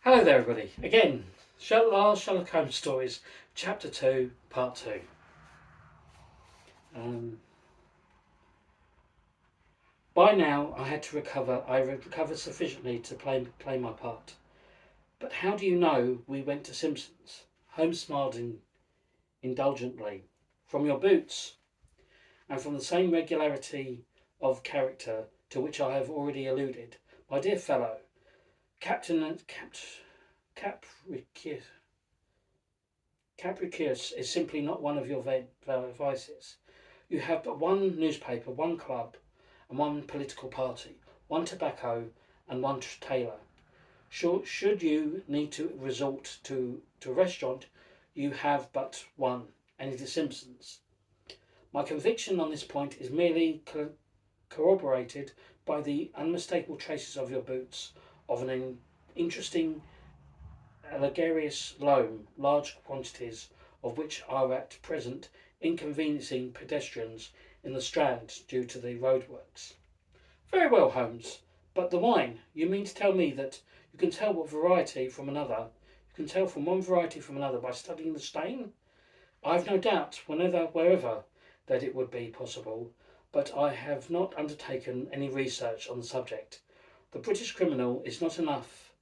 Hello there, everybody. Again, Sherlock Holmes Stories, Chapter 2, Part 2. Um, by now, I had recovered sufficiently to play my part. But how do you know we went to Simpson's? Holmes smiled indulgently. From your boots, and from the same regularity of character to which I have already alluded. My dear fellow, Captain Capricious Capricious is simply not one of your vices. You have but one newspaper, one club, and one political party, one tobacco, and one tailor. Should you need to resort to a restaurant, you have but one, and it is Simpson's. My conviction on this point is merely corroborated by the unmistakable traces of your boots, of an interesting Allegarious loam, large quantities of which are at present inconveniencing pedestrians in the Strand due to the roadworks. Very well, Holmes. But the wine, you mean to tell me that you can tell what variety from another? You can tell from one variety from another by studying the stain? I've no doubt, wherever, that it would be possible, but I have not undertaken any research on the subject. The British criminal is not enough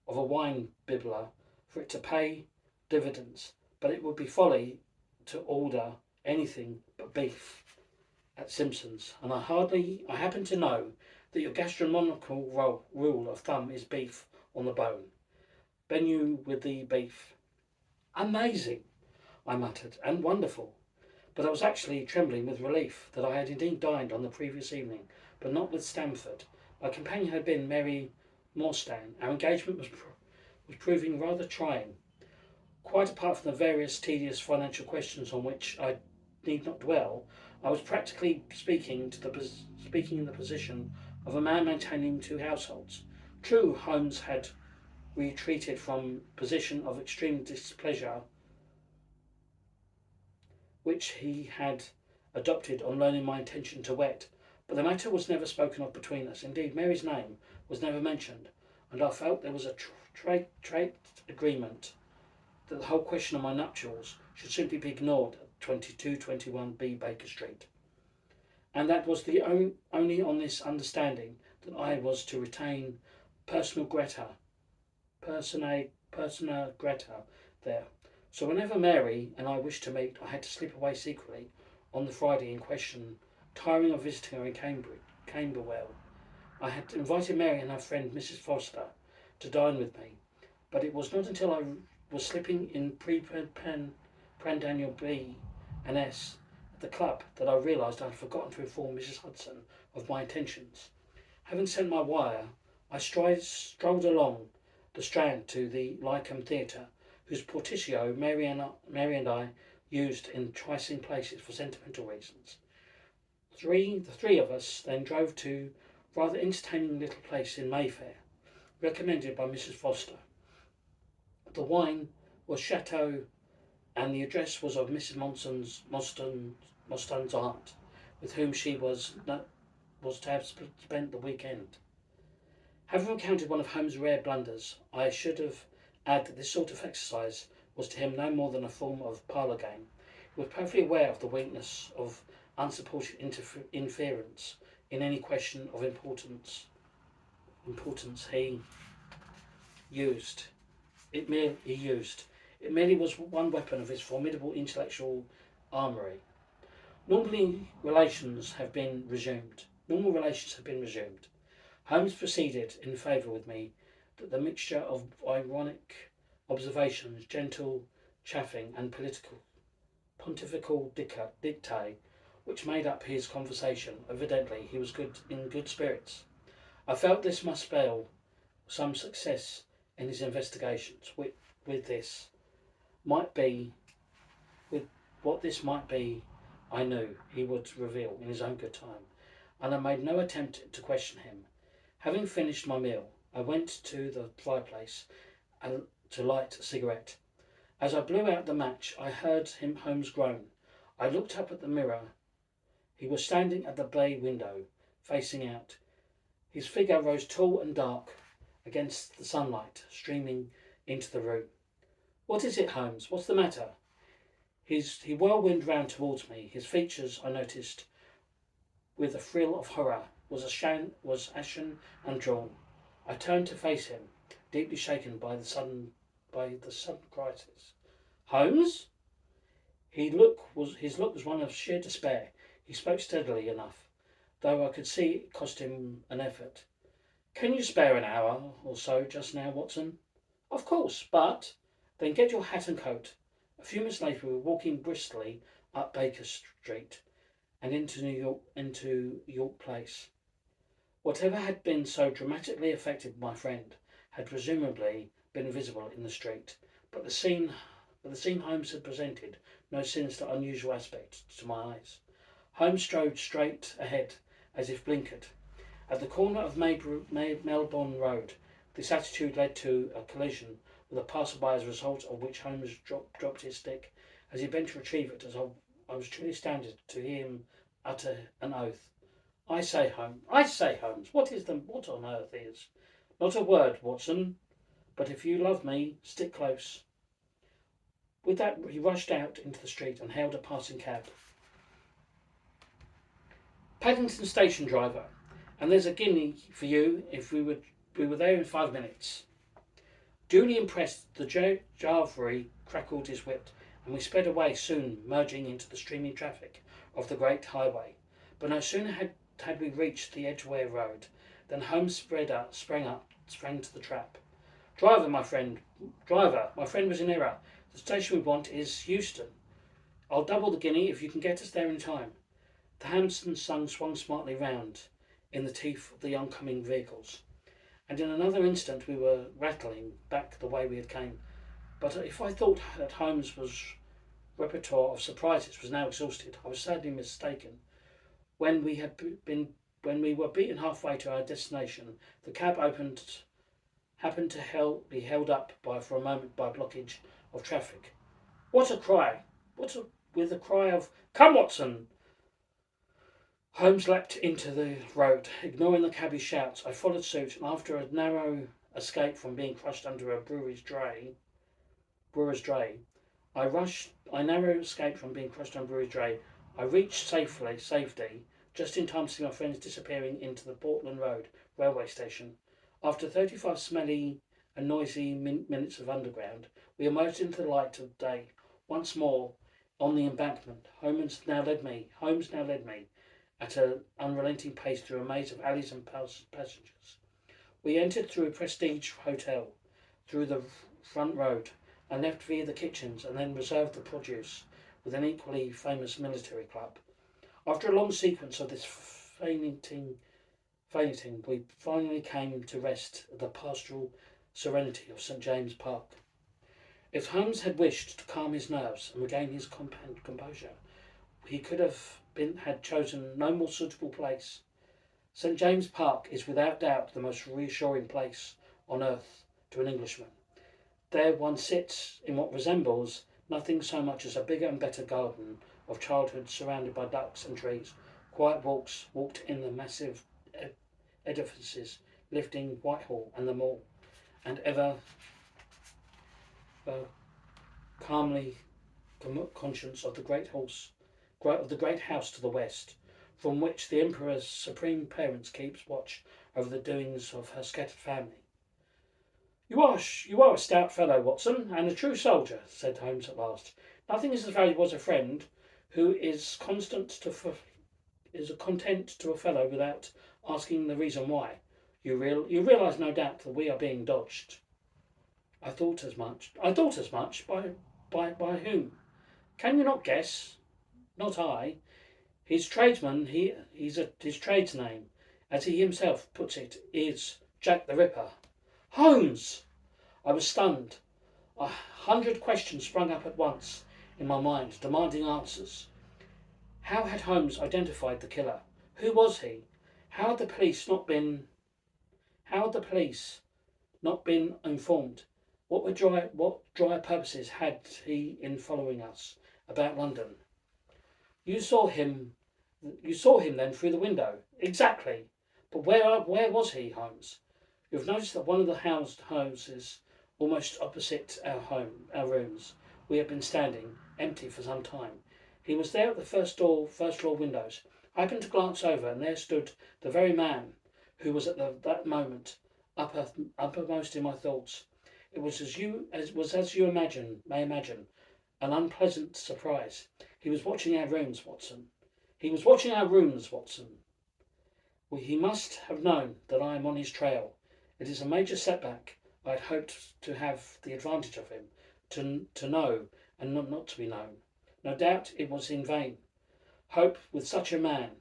of a wine bibbler for it to pay dividends, but it would be folly to order anything but beef at Simpson's, and I happen to know that your gastronomical rule of thumb is beef on the bone. Menu with the beef. Amazing, I muttered, and wonderful. But I was actually trembling with relief that I had indeed dined on the previous evening, but not with Stamford. My companion had been Mary Morstan. Our engagement was proving rather trying. Quite apart from the various tedious financial questions on which I need not dwell, I was practically speaking in the position of a man maintaining two households. True, Holmes had retreated from position of extreme displeasure which he had adopted on learning my intention to wed, but the matter was never spoken of between us. Indeed, Mary's name was never mentioned, and I felt there was a trade agreement that the whole question of my nuptials should simply be ignored at 2221B Baker Street, and that was the only on this understanding that I was to retain personal greta, persona greta there. So whenever Mary and I wished to meet, I had to slip away secretly on the Friday in question, tiring of visiting her in Camberwell. I had invited Mary and her friend Mrs. Foster to dine with me, but it was not until I was slipping in Pran-Daniel B and S at the club that I realised I had forgotten to inform Mrs. Hudson of my intentions. Having sent my wire, I strolled along the Strand to the Lycombe Theatre, whose portico Mary and I used in tricing places for sentimental reasons. The three of us then drove to a rather entertaining little place in Mayfair, recommended by Mrs. Foster. The wine was Chateau, and the address was of Mrs. Mostyn's aunt, with whom she was to have spent the weekend. Having recounted one of Holmes' rare blunders, I should have added that this sort of exercise was to him no more than a form of parlour game. He was perfectly aware of the weakness of unsupported interference in any question of importance he used. It merely was one weapon of his formidable intellectual armoury. Normal relations have been resumed. Holmes proceeded in favour with me that the mixture of ironic observations, gentle chaffing, and pontifical dictae which made up his conversation, evidently he was in good spirits. I felt this must spell some success in his investigations. With what this might be, I knew he would reveal in his own good time, and I made no attempt to question him. Having finished my meal, I went to the fireplace to light a cigarette. As I blew out the match, I heard Holmes groan. I looked up at the mirror. He was standing at the bay window, facing out. His figure rose tall and dark against the sunlight streaming into the room. What is it, Holmes? What's the matter? He whirlwind round towards me. His features, I noticed, with a thrill of horror, was ashen and drawn. I turned to face him, deeply shaken by the sudden crisis. Holmes? His look was one of sheer despair. He spoke steadily enough, though I could see it cost him an effort. Can you spare an hour or so just now, Watson? Of course, but then get your hat and coat. A few minutes later we were walking briskly up Baker Street and into York Place. Whatever had been so dramatically affected my friend had presumably been visible in the street, but the scene Holmes had presented no sinister, unusual aspect to my eyes. Holmes strode straight ahead, as if blinkered. At the corner of Melbourne Road, this attitude led to a collision with a passer-by, as a result of which Holmes dropped his stick. As he bent to retrieve it, I was truly astounded to hear him utter an oath. I say, Holmes, what on earth is? Not a word, Watson, but if you love me, stick close. With that, he rushed out into the street and hailed a passing cab. Paddington Station, driver, and there's a guinea for you if we were there in 5 minutes. Duly impressed, the Jarvery crackled his whip, and we sped away, soon merging into the streaming traffic of the great highway. But no sooner had we reached the Edgware Road than Holmes sprang to the trap. Driver, my friend was in error. The station we want is Euston. I'll double the guinea if you can get us there in time. The handsome sun swung smartly round in the teeth of the oncoming vehicles, and in another instant we were rattling back the way we had came. But if I thought that Holmes' repertoire of surprises was now exhausted, I was sadly mistaken. When we were beaten halfway to our destination, the cab happened to be held up for a moment by a blockage of traffic. What a cry! With a cry of "Come, Watson!" Holmes leapt into the road. Ignoring the cabbie's shouts, I followed suit, and after a narrow escape from being crushed under a brewer's dray, I reached safety just in time to see my friends disappearing into the Portland Road railway station. After 35 smelly and noisy minutes of underground, we emerged into the light of day once more on the embankment. Holmes now led me at an unrelenting pace through a maze of alleys and passages. We entered through a prestige hotel, through the front road, and left via the kitchens, and then reserved the produce with an equally famous military club. After a long sequence of this fainting, we finally came to rest at the pastoral serenity of St. James Park. If Holmes had wished to calm his nerves and regain his composure, he could have had chosen no more suitable place. St. James Park is without doubt the most reassuring place on earth to an Englishman. There one sits in what resembles nothing so much as a bigger and better garden of childhood, surrounded by ducks and trees. Quiet walks walked in the massive edifices lifting Whitehall and the Mall, and ever calmly conscious of the great house to the west, from which the Emperor's supreme parents keeps watch over the doings of her scattered family. You are a stout fellow, Watson, and a true soldier," said Holmes at last. "Nothing is as valuable as a friend who is content to a fellow without asking the reason why. You realise, no doubt, that we are being dodged." I thought as much. By whom? Can you not guess? Not I. His trades name, as he himself puts it, is Jack the Ripper. Holmes! I was stunned. 100 questions sprung up at once in my mind, demanding answers. How had Holmes identified the killer? Who was he? How had the police not been informed? What dry purposes had he in following us about London? You saw him then through the window? Exactly. But where was he, Holmes? You've noticed that one of the houses, almost opposite our rooms, we have been standing empty for some time. He was there at the first floor windows. I happened to glance over, and there stood the very man who was at that moment uppermost in my thoughts. It was as you may imagine, an unpleasant surprise. He was watching our rooms, Watson. He was watching our rooms, Watson. Well, he must have known that I am on his trail. It is a major setback. I had hoped to have the advantage of him, to know and not to be known. No doubt it was in vain. Hope with such a man,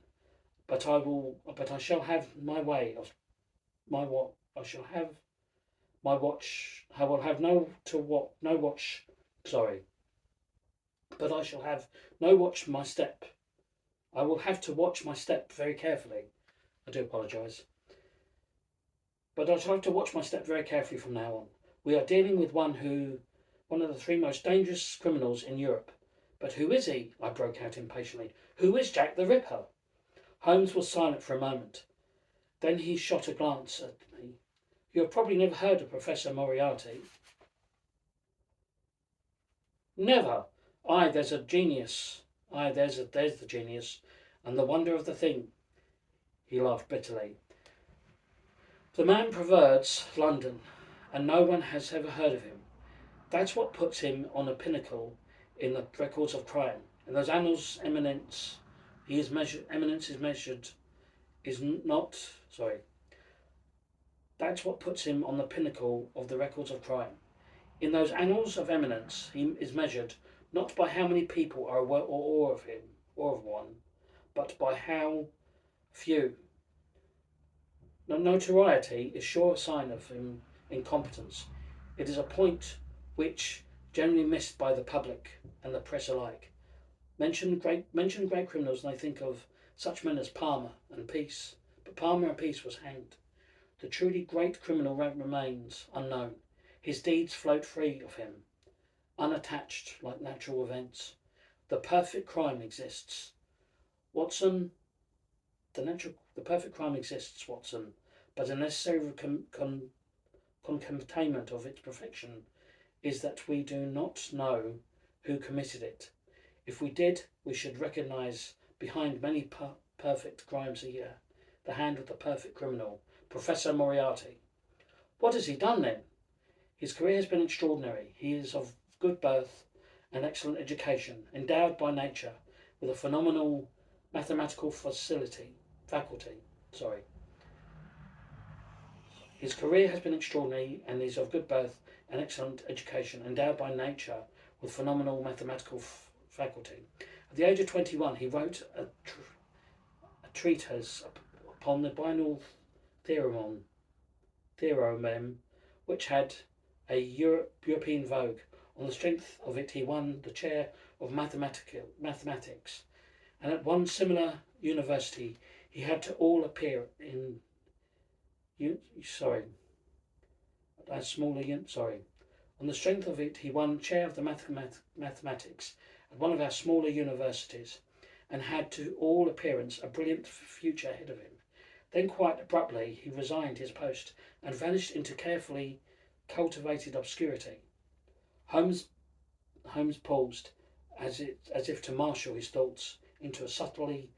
but I shall have my way of my what I shall have my watch. I will have no watch. Sorry, but I shall have no watch my step. I will have to watch my step very carefully. I do apologise. But I shall have to watch my step very carefully from now on. We are dealing with one of the three most dangerous criminals in Europe. But who is he? I broke out impatiently. Who is Jack the Ripper? Holmes was silent for a moment. Then he shot a glance at me. You have probably never heard of Professor Moriarty. Never. Aye, there's a genius. Aye, there's the genius, and the wonder of the thing. He laughed bitterly. The man perverts London, and no one has ever heard of him. That's what puts him on a pinnacle in the records of crime. In those annals, eminence is measured. That's what puts him on the pinnacle of the records of crime. In those annals of eminence, he is measured not by how many people are aware or of him or of one, but by how few. Notoriety is sure a sign of incompetence. It is a point which generally missed by the public and the press alike. Mention great criminals, and I think of such men as Palmer and Peace. But Palmer and Peace was hanged. The truly great criminal remains unknown. His deeds float free of him, unattached like natural events. The perfect crime exists. Watson, the perfect crime exists, Watson, but a necessary concatenament of its perfection is that we do not know who committed it. If we did, we should recognise behind many perfect crimes a year the hand of the perfect criminal, Professor Moriarty. What has he done then? His career has been extraordinary. He is of good birth and excellent education, endowed by nature with a phenomenal mathematical faculty. His career has been extraordinary, and he is of good birth and excellent education, endowed by nature with phenomenal mathematical faculty. At the age of 21, he wrote a treatise upon the binomial theorem, which had a European vogue. On the strength of it, he won the chair of mathematics, and at one similar university, he had to all appear in. On the strength of it, he won chair of the mathematics at one of our smaller universities, and had to all appearance a brilliant future ahead of him. Then, quite abruptly, he resigned his post and vanished into carefully cultivated obscurity. Holmes paused, as if to marshal his thoughts into a subtly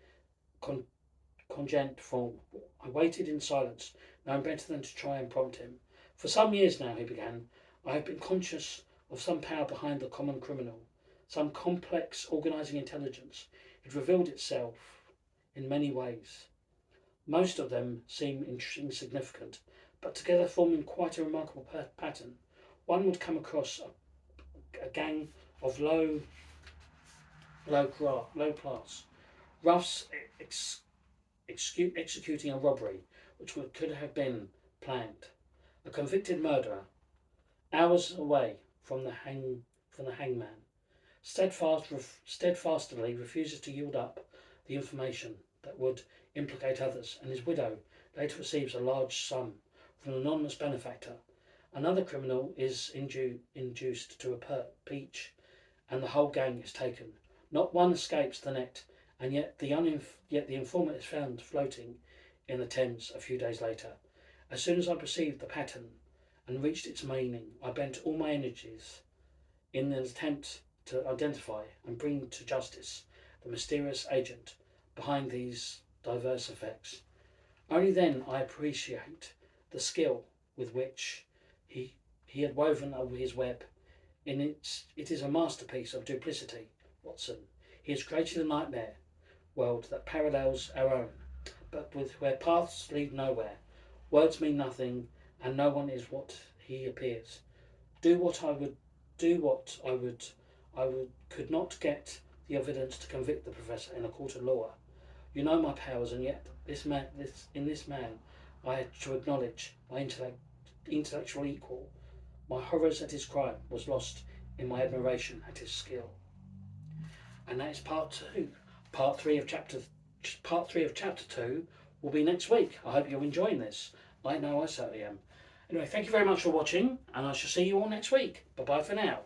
cogent form. I waited in silence, knowing better than to try and prompt him. For some years now, he began, I have been conscious of some power behind the common criminal, some complex organising intelligence. It revealed itself in many ways. Most of them seem insignificant, but together forming quite a remarkable pattern. One would come across a gang of low class roughs executing a robbery which could have been planned. A convicted murderer, hours away from the hangman, steadfastly refuses to yield up the information that would implicate others, and his widow later receives a large sum from an anonymous benefactor. Another criminal is induced to a peach, and the whole gang is taken. Not one escapes the net, and yet the informant is found floating in the Thames a few days later. As soon as I perceived the pattern and reached its meaning, I bent all my energies in an attempt to identify and bring to justice the mysterious agent behind these diverse effects. Only then I appreciate the skill with which he had woven his web. It is a masterpiece of duplicity, Watson. He has created a nightmare world that parallels our own, but with where paths lead nowhere. Words mean nothing, and no one is what he appears. Do what I would, do what I would could not get the evidence to convict the professor in a court of law. You know my powers, and yet this man, I had to acknowledge my intellectual equal. My horrors at his crime was lost in my admiration at his skill. And that is part two. Part three of chapter 2 will be next week. I hope you're enjoying this. I know I certainly am. Anyway, thank you very much for watching, and I shall see you all next week. Bye bye for now.